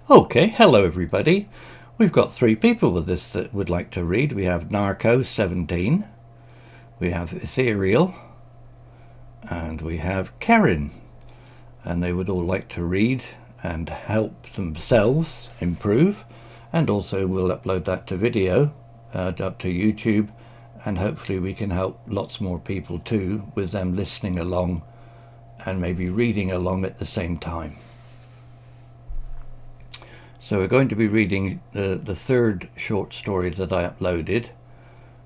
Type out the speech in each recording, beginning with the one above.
Okay, hello everybody. We've got three people with us that would like to read. We have Narco 17, we have Ethereal, and we have Karen. And they would all like to read and help themselves improve. And also we'll upload that to video, up to YouTube, and hopefully we can help lots more people too with them listening along and maybe reading along at the same time. So we're going to be reading the third short story that I uploaded,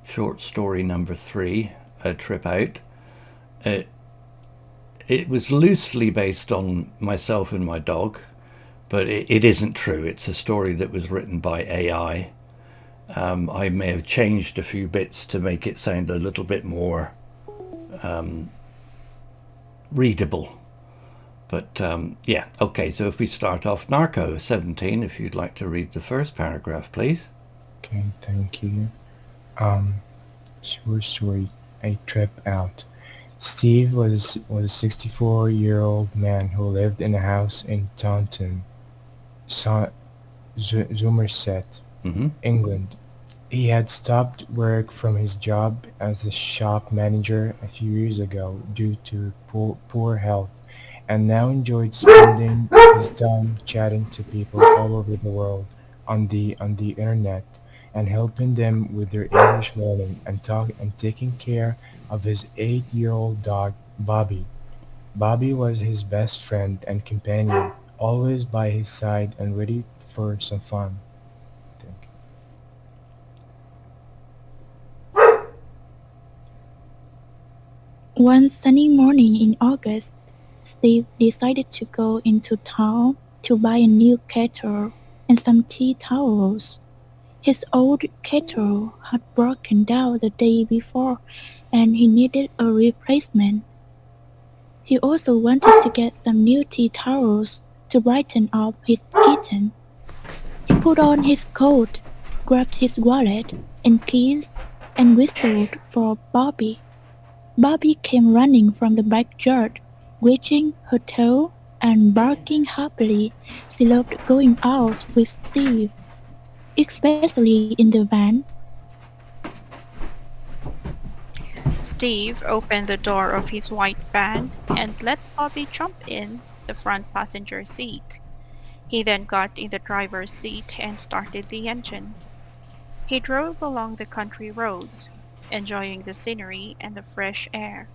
short story number 3, A Trip Out. It was loosely based on myself and my dog, but it isn't true. It's a story that was written by AI. I may have changed a few bits to make it sound a little bit more readable. But yeah, okay, so if we start off, Narco 17, if you'd like to read the first paragraph, please. Okay, thank you. Um, Short story, A Trip Out. Steve was a 64-year-old man who lived in a house in Taunton, Somerset, Mm-hmm. England. He had stopped work from his job as a shop manager a few years ago due to poor health, and now enjoyed spending his time chatting to people all over the world on the internet and helping them with their English learning and taking care of his 8-year-old dog Bobby. Bobby was his best friend and companion, always by his side and ready for some fun. Thank you. One sunny morning in August, Steve decided to go into town to buy a new kettle and some tea towels. His old kettle had broken down the day before and he needed a replacement. He also wanted to get some new tea towels to brighten up his kitchen. He put on his coat, grabbed his wallet and keys, and whistled for Bobby. Bobby came running from the backyard, wagging her tail and barking happily. She loved going out with Steve, especially in the van. Steve opened the door of his white van and let Bobby jump in the front passenger seat. He then got in the driver's seat and started the engine. He drove along the country roads, enjoying the scenery and the fresh air.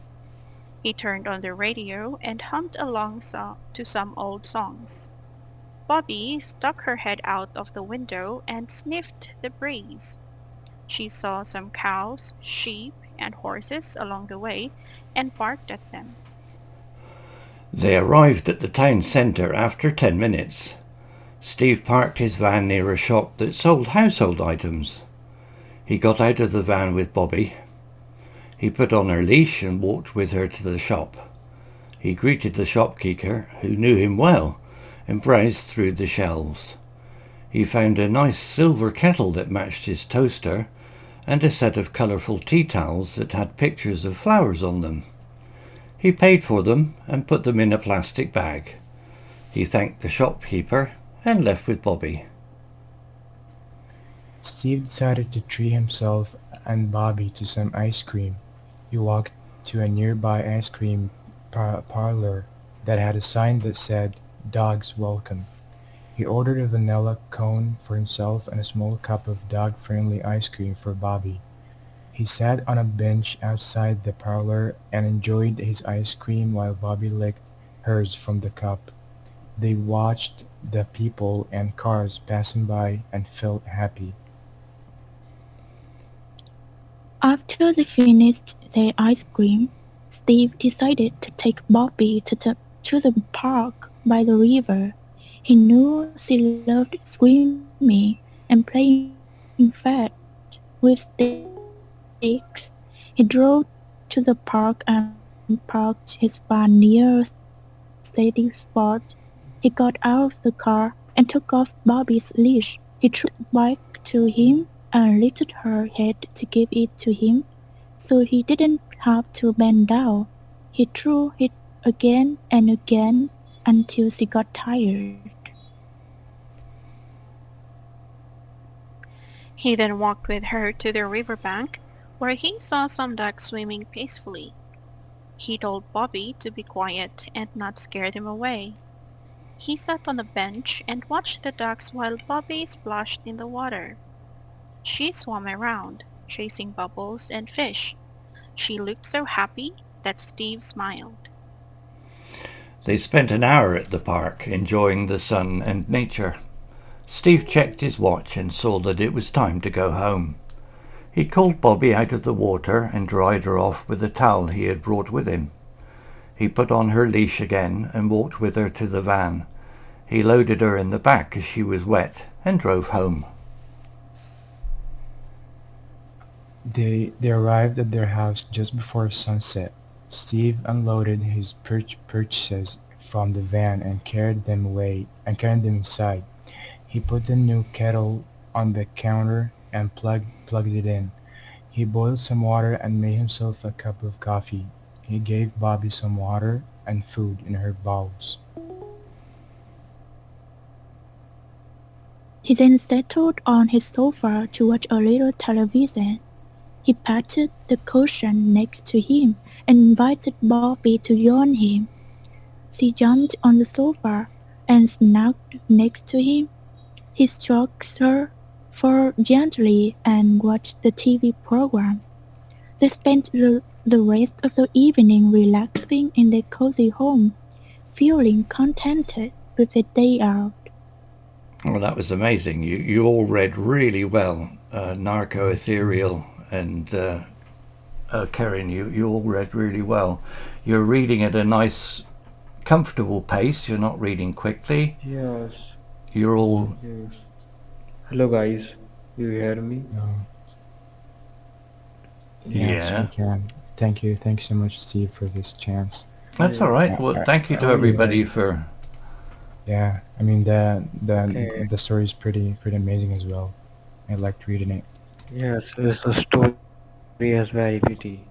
He turned on the radio and hummed along to some old songs. Bobby stuck her head out of the window and sniffed the breeze. She saw some cows, sheep, and horses along the way and barked at them. They arrived at the town centre after 10 minutes. Steve parked his van near a shop that sold household items. He got out of the van with Bobby. He put on her leash and walked with her to the shop. He greeted the shopkeeper, who knew him well, and browsed through the shelves. He found a nice silver kettle that matched his toaster and a set of colourful tea towels that had pictures of flowers on them. He paid for them and put them in a plastic bag. He thanked the shopkeeper and left with Bobby. Steve decided to treat himself and Bobby to some ice cream. He walked to a nearby ice cream parlor that had a sign that said, "Dogs Welcome." He ordered a vanilla cone for himself and a small cup of dog-friendly ice cream for Bobby. He sat on a bench outside the parlor and enjoyed his ice cream while Bobby licked hers from the cup. They watched the people and cars passing by and felt happy. After they finished their ice cream, Steve decided to take Bobby to the park by the river. He knew she loved swimming and playing fetch with sticks. He drove to the park and parked his van near a shady spot. He got out of the car and took off Bobby's leash. He threw the bag to him and lifted her head to give it to him so he didn't have to bend down. He threw it again and again until she got tired. He then walked with her to the riverbank, where he saw some ducks swimming peacefully. He told Bobby to be quiet and not scare them away. He sat on a bench and watched the ducks while Bobby splashed in the water. She swam around, chasing bubbles and fish. She looked so happy that Steve smiled. They spent an hour at the park, enjoying the sun and nature. Steve checked his watch and saw that it was time to go home. He called Bobby out of the water and dried her off with a towel he had brought with him. He put on her leash again and walked with her to the van. He loaded her in the back as she was wet and drove home. They arrived at their house just before sunset. Steve unloaded his purchases from the van and carried them inside. He put the new kettle on the counter and plugged it in. He boiled some water and made himself a cup of coffee. He gave Bobby some water and food in her bowls. He then settled on his sofa to watch a little television. He patted the cushion next to him and invited Bobby to join him. She jumped on the sofa and snuggled next to him. He stroked her fur gently and watched the TV program. They spent the rest of the evening relaxing in their cozy home, feeling contented with the day out. Well, that was amazing. You all read really well. Narco, Ethereal and Karen, you all read really well. You're reading at a nice, comfortable pace. You're not reading quickly. Yes, You're all... yes. Hello guys, you hear me? Yes, Yeah. we can. Thank you so much, Steve, for this chance. That's all right. Well, thank you to everybody for... Yeah, I mean Okay. the story is pretty amazing as well. I liked reading it. Yes, the story is very pretty.